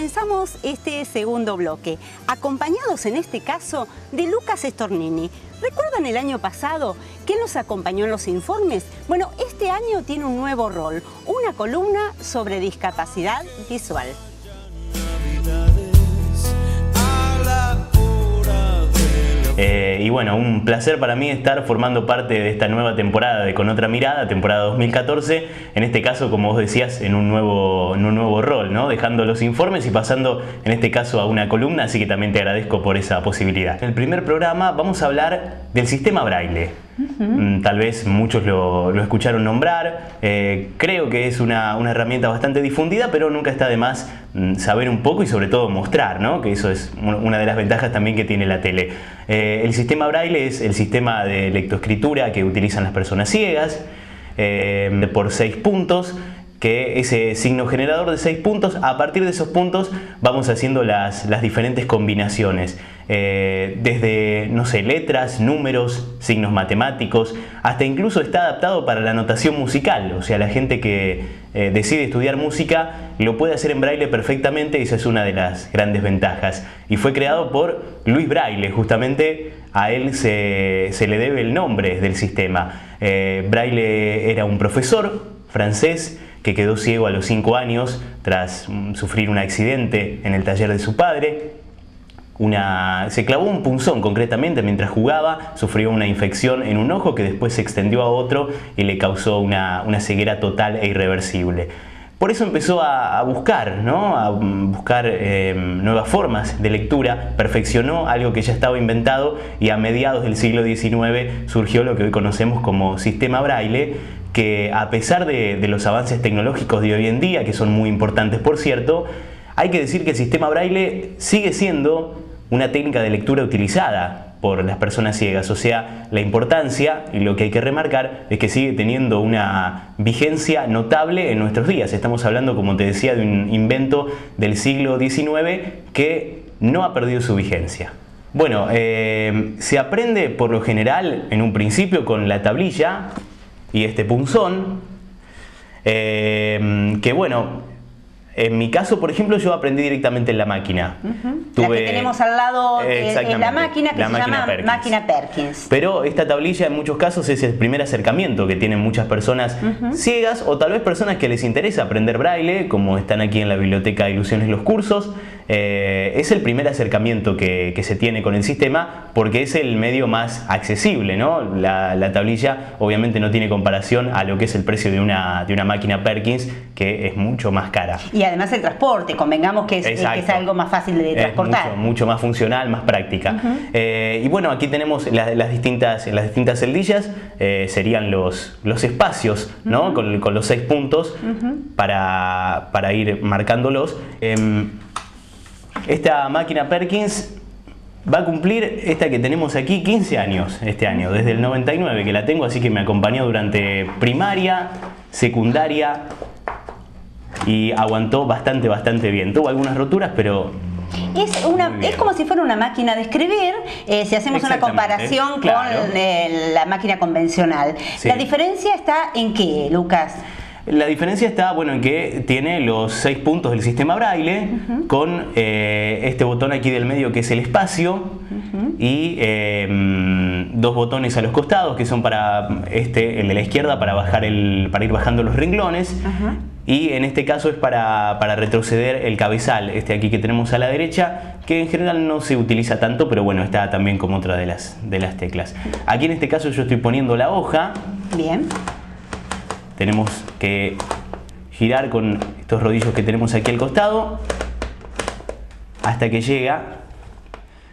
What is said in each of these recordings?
comenzamos este segundo bloque, acompañados en este caso de Lucas Stornini. ¿Recuerdan el año pasado que nos acompañó en los informes? Bueno, este año tiene un nuevo rol, una columna sobre discapacidad visual. Y bueno, un placer para mí estar formando parte de esta nueva temporada de Con Otra Mirada, temporada 2014, en este caso, como vos decías, en un nuevo rol, ¿no? Dejando los informes y pasando, en este caso, a una columna, así que también te agradezco por esa posibilidad. En el primer programa vamos a hablar del sistema Braille. Tal vez muchos lo escucharon nombrar, creo que es una herramienta bastante difundida, pero nunca está de más saber un poco y sobre todo mostrar, ¿no? Que eso es una de las ventajas también que tiene la tele. El sistema Braille es el sistema de lectoescritura que utilizan las personas ciegas, por 6 puntos, que ese signo generador de 6 puntos, a partir de esos puntos vamos haciendo las diferentes combinaciones. Desde, no sé, letras, números, signos matemáticos, hasta incluso está adaptado para la notación musical. O sea, la gente que decide estudiar música lo puede hacer en Braille perfectamente y esa es una de las grandes ventajas. Y fue creado por Louis Braille, justamente a él se le debe el nombre del sistema. Braille era un profesor francés que quedó ciego a los 5 años tras sufrir un accidente en el taller de su padre. Se clavó un punzón concretamente mientras jugaba, sufrió una infección en un ojo que después se extendió a otro y le causó una ceguera total e irreversible. Por eso empezó a buscar, ¿no? A buscar nuevas formas de lectura, perfeccionó algo que ya estaba inventado y a mediados del siglo XIX surgió lo que hoy conocemos como sistema Braille, que a pesar de los avances tecnológicos de hoy en día, que son muy importantes por cierto, hay que decir que el sistema Braille sigue siendo una técnica de lectura utilizada por las personas ciegas. O sea, la importancia y lo que hay que remarcar es que sigue teniendo una vigencia notable en nuestros días. Estamos hablando, como te decía, de un invento del siglo XIX que no ha perdido su vigencia. Bueno, se aprende por lo general en un principio con la tablilla y este punzón, que bueno, en mi caso, por ejemplo, yo aprendí directamente en la máquina. La que tenemos al lado en la máquina, que se llama máquina Perkins. Pero esta tablilla en muchos casos es el primer acercamiento que tienen muchas personas ciegas o tal vez personas que les interesa aprender Braille, como están aquí en la biblioteca Ilusiones los cursos. Es el primer acercamiento que se tiene con el sistema porque es el medio más accesible, ¿no? La tablilla obviamente no tiene comparación a lo que es el precio de una máquina Perkins, que es mucho más cara. Y además el transporte, convengamos que es algo más fácil de transportar. Mucho más funcional, más práctica. Y bueno, aquí tenemos las distintas celdillas, serían los espacios, ¿no? Con los 6 puntos para ir marcándolos. Esta máquina Perkins va a cumplir, esta que tenemos aquí, 15 años este año, desde el 99 que la tengo, así que me acompañó durante primaria, secundaria y aguantó bastante bien. Tuvo algunas roturas, pero es como si fuera una máquina de escribir, si hacemos una comparación con la máquina convencional. Sí. ¿La diferencia está en qué, Lucas? La diferencia está, bueno, en que tiene los 6 puntos del sistema Braille con este botón aquí del medio que es el espacio y 2 botones a los costados que son para el de la izquierda para ir bajando los renglones y en este caso es para retroceder el cabezal, este aquí que tenemos a la derecha, que en general no se utiliza tanto, pero bueno, está también como otra de las teclas. Aquí en este caso yo estoy poniendo la hoja. Bien. Tenemos que girar con estos rodillos que tenemos aquí al costado hasta que llega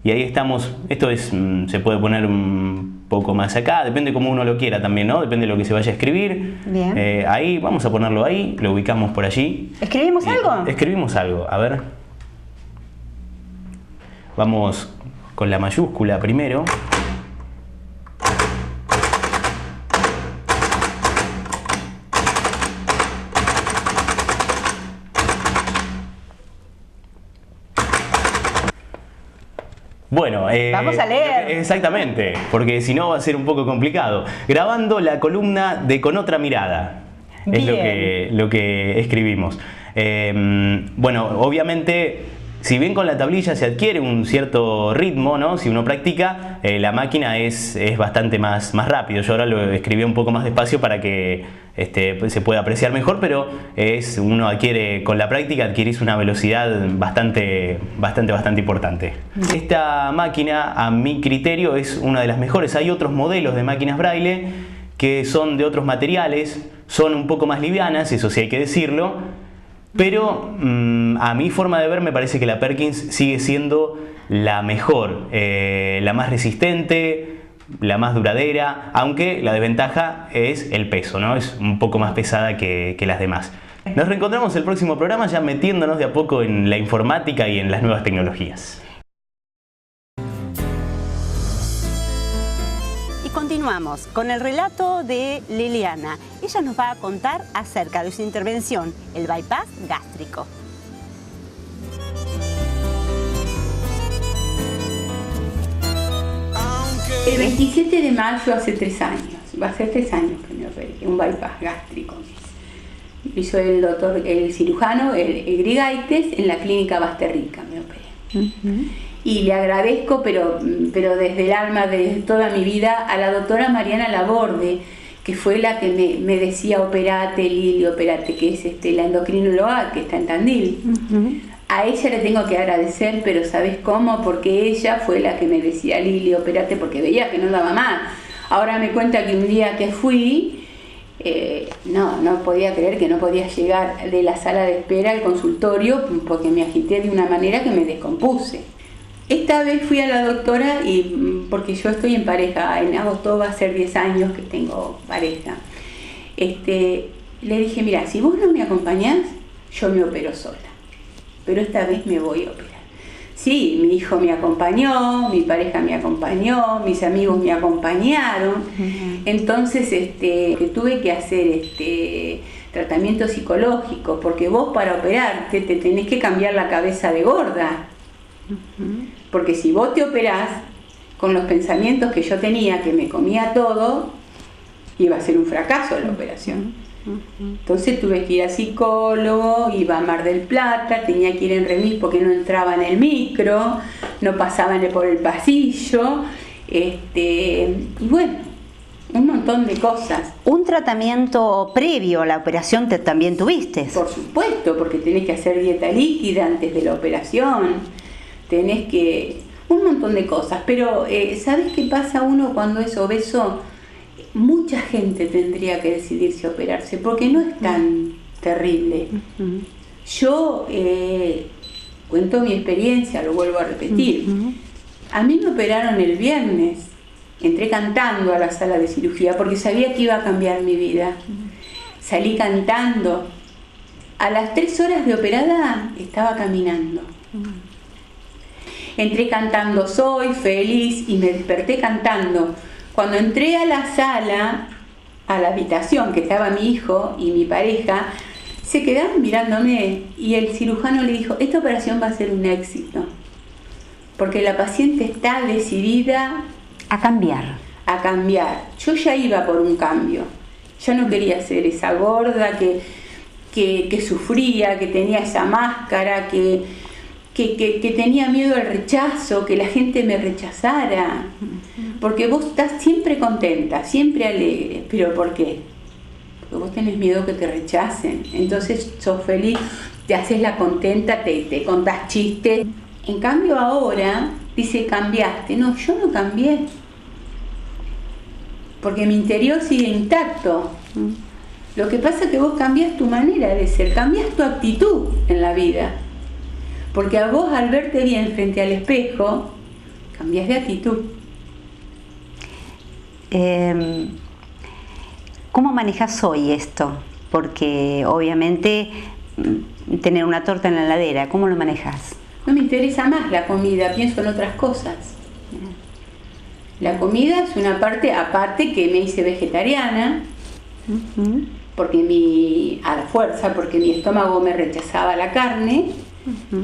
y ahí estamos. Esto se puede poner un poco más acá, depende como uno lo quiera también, ¿no? Depende de lo que se vaya a escribir. Bien. Ahí, vamos a ponerlo ahí, lo ubicamos por allí. ¿Escribimos algo? Escribimos algo, a ver. Vamos con la mayúscula primero. Bueno, vamos a leer. Exactamente, porque si no va a ser un poco complicado. Grabando la columna de Con Otra Mirada. es lo que escribimos. Bueno, obviamente, si bien con la tablilla se adquiere un cierto ritmo, ¿no? Si uno practica, la máquina es bastante más rápido. Yo ahora lo escribí un poco más despacio para que se pueda apreciar mejor, pero uno adquiere, con la práctica adquirís una velocidad bastante importante. Esta máquina, a mi criterio, es una de las mejores. Hay otros modelos de máquinas Braille que son de otros materiales, son un poco más livianas, eso sí hay que decirlo. Pero a mi forma de ver me parece que la Perkins sigue siendo la mejor, la más resistente, la más duradera, aunque la desventaja es el peso, ¿no? Es un poco más pesada que las demás. Nos reencontramos el próximo programa ya metiéndonos de a poco en la informática y en las nuevas tecnologías. Continuamos con el relato de Liliana. Ella nos va a contar acerca de su intervención, el bypass gástrico. El 27 de mayo, hace 3 años, va a ser 3 años que me operé, un bypass gástrico. Lo hizo el cirujano, el Grigaites, en la clínica Basterrica, me operé. Y le agradezco, pero desde el alma, de toda mi vida, a la doctora Mariana Laborde, que fue la que me decía: operate, Lili, operate, que es la endocrinóloga que está en Tandil. A ella le tengo que agradecer, pero ¿sabes cómo? Porque ella fue la que me decía: Lili, operate, porque veía que no daba más. Ahora me cuenta que un día que fui, no podía creer que no podía llegar de la sala de espera al consultorio, porque me agité de una manera que me descompuse. Esta vez fui a la doctora, porque yo estoy en pareja, en agosto va a ser 10 años que tengo pareja. Le dije: mira, si vos no me acompañás, yo me opero sola, pero esta vez me voy a operar. Sí, mi hijo me acompañó, mi pareja me acompañó, mis amigos me acompañaron. Entonces tuve que hacer tratamiento psicológico, porque vos para operarte te tenés que cambiar la cabeza de gorda. Porque si vos te operás con los pensamientos que yo tenía, que me comía todo, iba a ser un fracaso la operación. Entonces tuve que ir al psicólogo, iba a Mar del Plata, tenía que ir en remis porque no entraba en el micro, no pasaban por el pasillo, y bueno, un montón de cosas. ¿Un tratamiento previo a la operación también tuviste? Por supuesto, porque tenés que hacer dieta líquida antes de la operación. Tenés que... un montón de cosas, pero ¿sabes qué pasa uno cuando es obeso? Mucha gente tendría que decidirse a operarse, porque no es tan terrible. Yo cuento mi experiencia, lo vuelvo a repetir. A mí me operaron el viernes, entré cantando a la sala de cirugía, porque sabía que iba a cambiar mi vida. Salí cantando. A las 3 horas de operada estaba caminando. Entré cantando Soy Feliz y me desperté cantando. Cuando entré a la sala, a la habitación que estaba mi hijo y mi pareja, se quedaron mirándome y el cirujano le dijo: esta operación va a ser un éxito, porque la paciente está decidida a cambiar. Yo ya iba por un cambio. Yo no quería ser esa gorda que sufría, que tenía esa máscara, que tenía miedo al rechazo, que la gente me rechazara. Porque vos estás siempre contenta, siempre alegre. ¿Pero por qué? Porque vos tenés miedo que te rechacen. Entonces sos feliz, te haces la contenta, te contás chistes. En cambio ahora dice: cambiaste. No, yo no cambié, porque mi interior sigue intacto. Lo que pasa es que vos cambiás tu manera de ser, cambiás tu actitud en la vida. Porque a vos, al verte bien frente al espejo, cambiás de actitud. ¿Cómo manejas hoy esto? Porque obviamente tener una torta en la heladera, ¿cómo lo manejas? No me interesa más la comida, pienso en otras cosas. La comida es una parte aparte, que me hice vegetariana, porque a la fuerza, porque mi estómago me rechazaba la carne.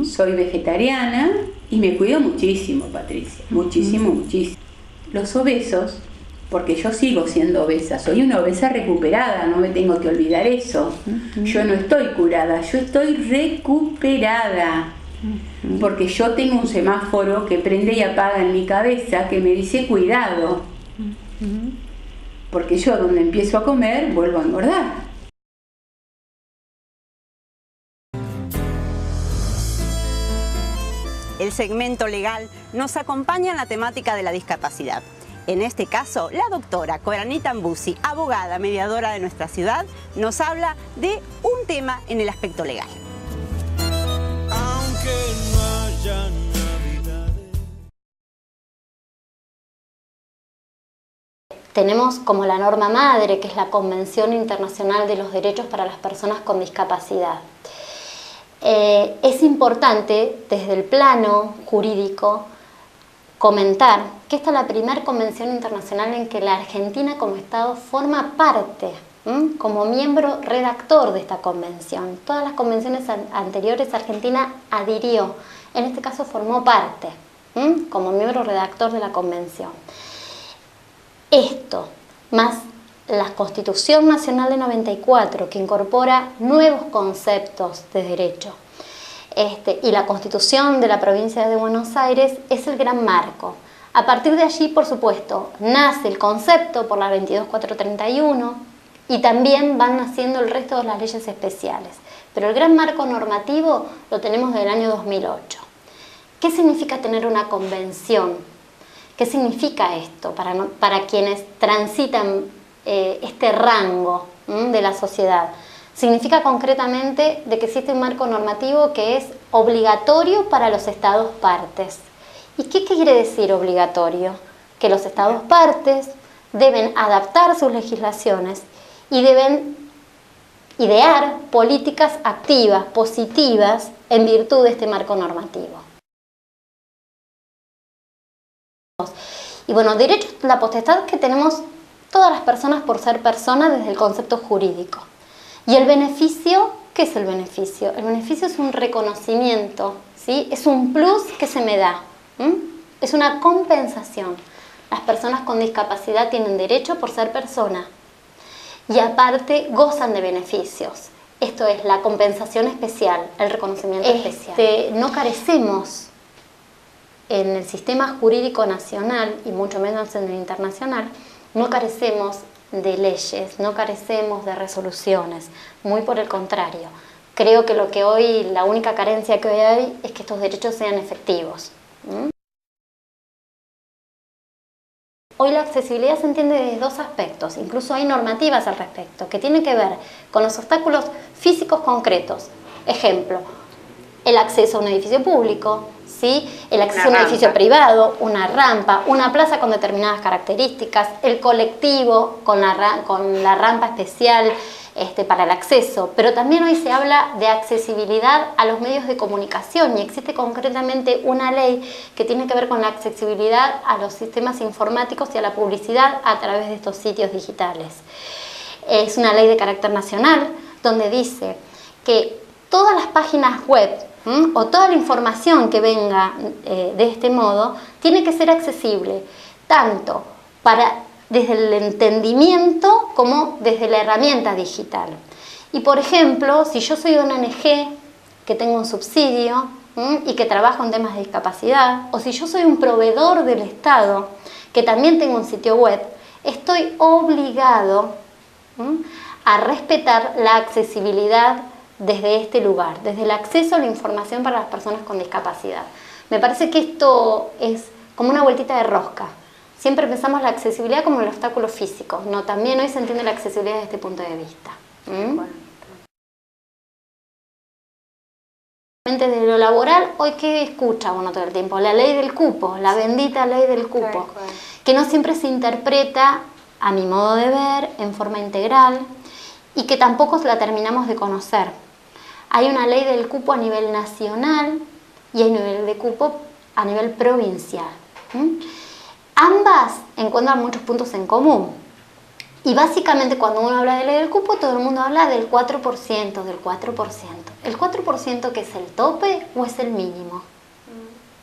Soy vegetariana y me cuido muchísimo, Patricia, muchísimo. Los obesos porque yo sigo siendo obesa, soy una obesa recuperada, no me tengo que olvidar eso. Yo no estoy curada, yo estoy recuperada, porque yo tengo un semáforo que prende y apaga en mi cabeza que me dice cuidado, porque yo donde empiezo a comer vuelvo a engordar. El segmento legal nos acompaña en la temática de la discapacidad. En este caso, la doctora Coranita Ambusi, abogada mediadora de nuestra ciudad, nos habla de un tema en el aspecto legal. Aunque no haya navidades. Tenemos como la norma madre, que es la Convención Internacional de los Derechos para las Personas con Discapacidad. Es importante, desde el plano jurídico, comentar que esta es la primera convención internacional en que la Argentina como Estado forma parte, como miembro redactor de esta convención. Todas las convenciones anteriores Argentina adhirió, en este caso formó parte, como miembro redactor de la convención. Esto, más la Constitución Nacional de 94, que incorpora nuevos conceptos de derecho, y la Constitución de la Provincia de Buenos Aires, es el gran marco. A partir de allí, por supuesto, nace el concepto por la 22431 y también van naciendo el resto de las leyes especiales. Pero el gran marco normativo lo tenemos del año 2008. ¿Qué significa tener una convención? ¿Qué significa esto para quienes transitan este rango de la sociedad? Significa concretamente de que existe un marco normativo que es obligatorio para los estados partes. ¿Y qué quiere decir obligatorio? Que los estados partes deben adaptar sus legislaciones y deben idear políticas activas, positivas, en virtud de este marco normativo. Y bueno, derecho es la potestad que tenemos todas las personas por ser personas desde el concepto jurídico. ¿Y el beneficio? ¿Qué es el beneficio? El beneficio es un reconocimiento, ¿sí? Es un plus que se me da, es una compensación. Las personas con discapacidad tienen derecho por ser persona y aparte gozan de beneficios. Esto es la compensación especial, el reconocimiento especial. No carecemos en el sistema jurídico nacional y mucho menos en el internacional, no carecemos de leyes, no carecemos de resoluciones, muy por el contrario. Creo que la única carencia que hoy hay es que estos derechos sean efectivos. Hoy la accesibilidad se entiende desde dos aspectos, incluso hay normativas al respecto, que tienen que ver con los obstáculos físicos concretos. Ejemplo, el acceso a un edificio público, ¿sí? El acceso a un edificio privado, una rampa, una plaza con determinadas características, el colectivo con la rampa especial para el acceso. Pero también hoy se habla de accesibilidad a los medios de comunicación y existe concretamente una ley que tiene que ver con la accesibilidad a los sistemas informáticos y a la publicidad a través de estos sitios digitales. Es una ley de carácter nacional donde dice que todas las páginas web o toda la información que venga de este modo tiene que ser accesible tanto desde el entendimiento como desde la herramienta digital. Y por ejemplo, si yo soy una ONG que tengo un subsidio y que trabajo en temas de discapacidad, o si yo soy un proveedor del Estado que también tengo un sitio web, estoy obligado a respetar la accesibilidad desde este lugar, desde el acceso a la información para las personas con discapacidad. Me parece que esto es como una vueltita de rosca. Siempre pensamos la accesibilidad como el obstáculo físico. No, también hoy se entiende la accesibilidad desde este punto de vista. De lo laboral, hoy ¿qué escucha uno todo el tiempo? La ley del cupo, la bendita ley del cupo, que no siempre se interpreta, a mi modo de ver, en forma integral y que tampoco la terminamos de conocer. Hay una ley del cupo a nivel nacional y hay un nivel de cupo a nivel provincial. Ambas encuentran muchos puntos en común. Y básicamente cuando uno habla de ley del cupo, todo el mundo habla del 4%, del 4%. ¿El 4% que es el tope o es el mínimo?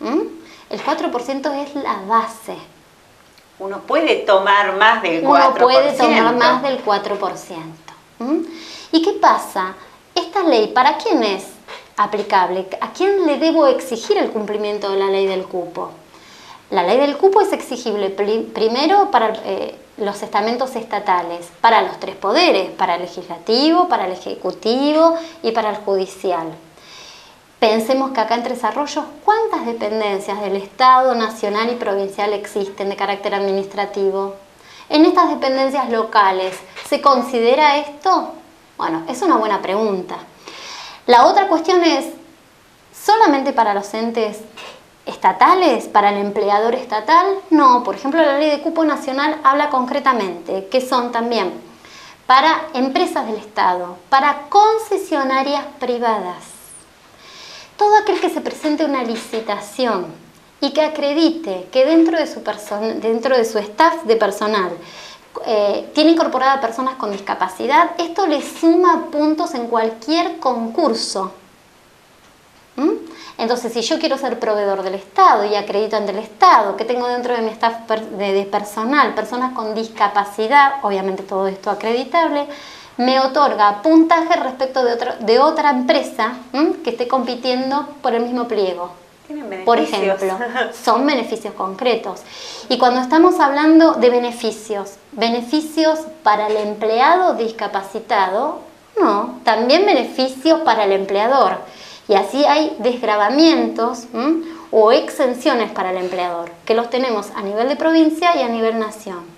El 4% es la base. Uno puede tomar más del 4%. Uno puede tomar más del 4%. ¿Mm? ¿Y qué pasa? Esta ley, ¿para quién es aplicable? ¿A quién le debo exigir el cumplimiento de la ley del cupo? La ley del cupo es exigible primero para los estamentos estatales, para los 3 poderes, para el legislativo, para el ejecutivo y para el judicial. Pensemos que acá en Tres Arroyos, ¿cuántas dependencias del Estado, nacional y provincial existen de carácter administrativo? En estas dependencias locales, ¿se considera esto? Bueno, es una buena pregunta. La otra cuestión es, ¿solamente para los entes estatales, para el empleador estatal? No, por ejemplo, la ley de cupo nacional habla concretamente que son también para empresas del Estado, para concesionarias privadas. Todo aquel que se presente una licitación y que acredite que dentro de su staff de personal tiene incorporada personas con discapacidad, esto le suma puntos en cualquier concurso. Entonces, si yo quiero ser proveedor del Estado y acredito ante el Estado que tengo dentro de mi staff de personal personas con discapacidad, obviamente todo esto acreditable, me otorga puntaje respecto de otra empresa que esté compitiendo por el mismo pliego. Por ejemplo, son beneficios concretos. Y cuando estamos hablando de beneficios para el empleado discapacitado, no, también beneficios para el empleador. Y así hay desgravamientos o exenciones para el empleador, que los tenemos a nivel de provincia y a nivel nación.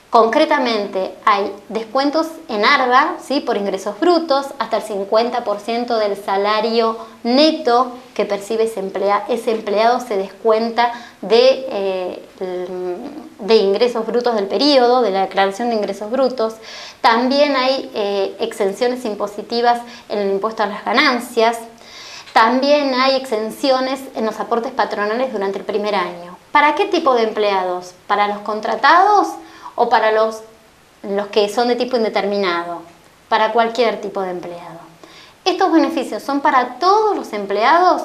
Concretamente, hay descuentos en ARBA, ¿sí?, por ingresos brutos, hasta el 50% del salario neto que percibe ese empleado se descuenta de ingresos brutos del periodo, de la declaración de ingresos brutos. También hay exenciones impositivas en el impuesto a las ganancias. También hay exenciones en los aportes patronales durante el primer año. ¿Para qué tipo de empleados? ¿Para los contratados o para los que son de tipo indeterminado? Para cualquier tipo de empleado. ¿Estos beneficios son para todos los empleados?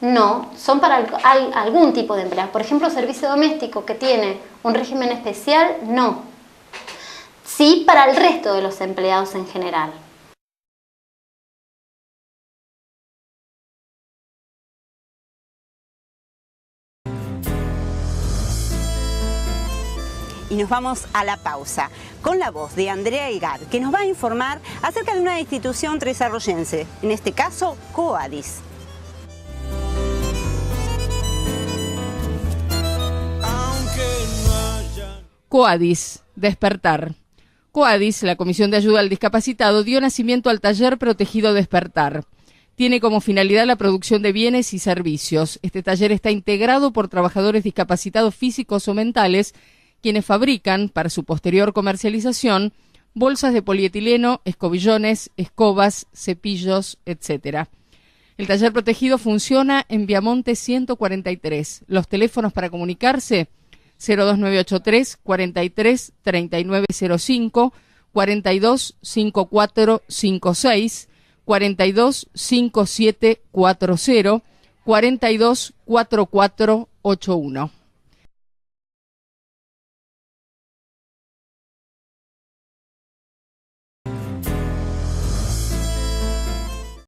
No, son para algún tipo de empleado. Por ejemplo, servicio doméstico que tiene un régimen especial, no. Sí para el resto de los empleados en general. Y nos vamos a la pausa con la voz de Andrea Higar, que nos va a informar acerca de una institución tresarroyense, en este caso COADIS. COADIS, Despertar. COADIS, la Comisión de Ayuda al Discapacitado, dio nacimiento al taller protegido Despertar. Tiene como finalidad la producción de bienes y servicios. Este taller está integrado por trabajadores discapacitados físicos o mentales, quienes fabrican, para su posterior comercialización, bolsas de polietileno, escobillones, escobas, cepillos, etc. El taller protegido funciona en Viamonte 143. Los teléfonos para comunicarse: 02983 43 3905, 42 5456, 42 5740, 42 4481.